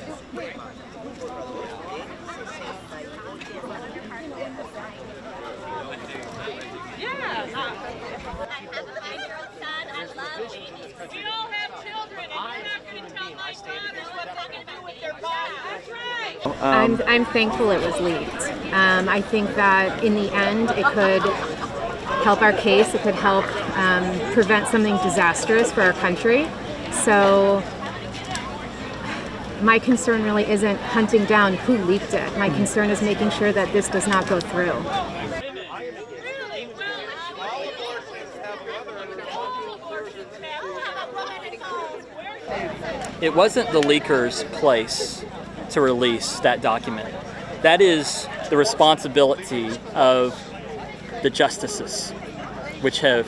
We all have children, and you're not going to tell my daughters what they're going to do with their bodies. That's right. I'm thankful it was leaked. I think that in the end it could help our case. It could help prevent something disastrous for our country. So my concern really isn't hunting down who leaked it. My concern is making sure that this does not go through. It wasn't the leaker's place to release that document. That is the responsibility of the justices, which have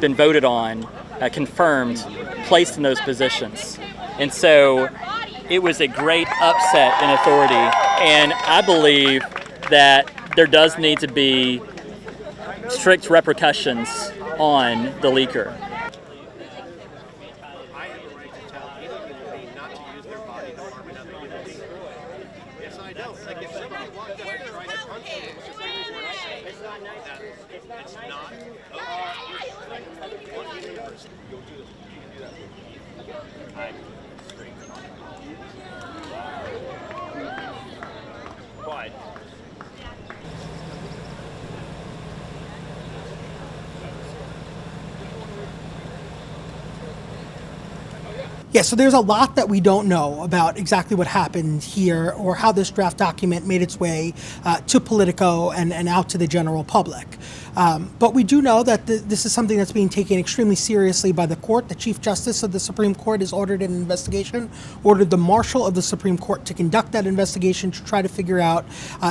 been voted on, confirmed, placed in those positions. And so it was a great upset in authority, and I believe that there does need to be strict repercussions on the leaker. Yeah, so there's a lot that we don't know about exactly what happened here or how this draft document made its way to Politico and out to the general public. But we do know that this is something that's being taken extremely seriously by the court. The Chief Justice of the Supreme Court has ordered an investigation, ordered the Marshal of the Supreme Court to conduct that investigation to try to figure out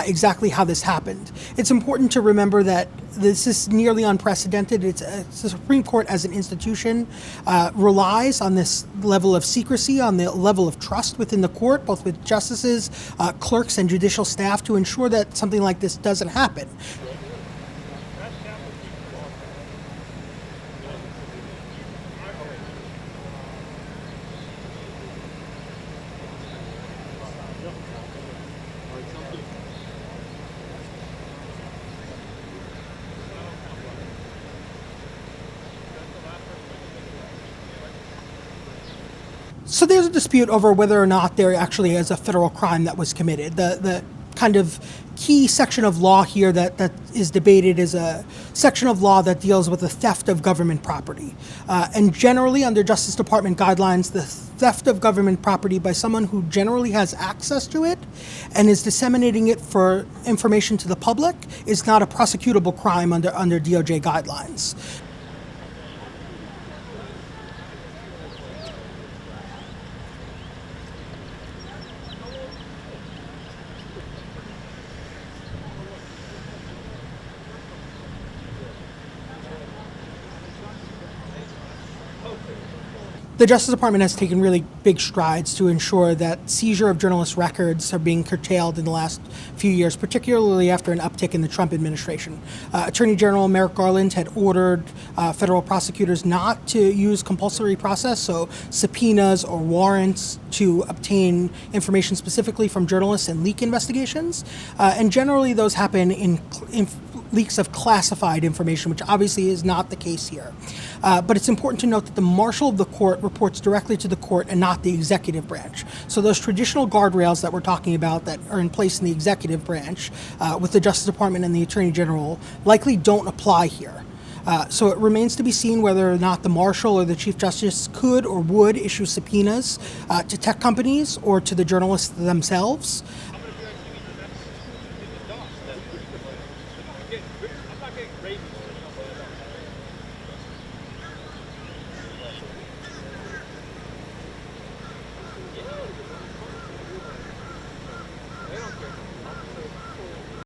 exactly how this happened. It's important to remember that this is nearly unprecedented. The Supreme Court as an institution relies on this level of secrecy, on the level of trust within the court, both with justices, clerks, and judicial staff to ensure that something like this doesn't happen. So there's a dispute over whether or not there actually is a federal crime that was committed. The kind of key section of law here that is debated is a section of law that deals with the theft of government property. And generally, under Justice Department guidelines, the theft of government property by someone who generally has access to it and is disseminating it for information to the public is not a prosecutable crime under DOJ guidelines. The Justice Department has taken really big strides to ensure that seizure of journalist records are being curtailed in the last few years, particularly after an uptick in the Trump administration. Attorney General Merrick Garland had ordered federal prosecutors not to use compulsory process, so subpoenas or warrants to obtain information specifically from journalists and leak investigations. And generally those happen in leaks of classified information, which obviously is not the case here. But it's important to note that the Marshal of the court reports directly to the court and not the executive branch. So those traditional guardrails that we're talking about that are in place in the executive branch with the Justice Department and the Attorney General likely don't apply here. So it remains to be seen whether or not the Marshal or the Chief Justice could or would issue subpoenas to tech companies or to the journalists themselves.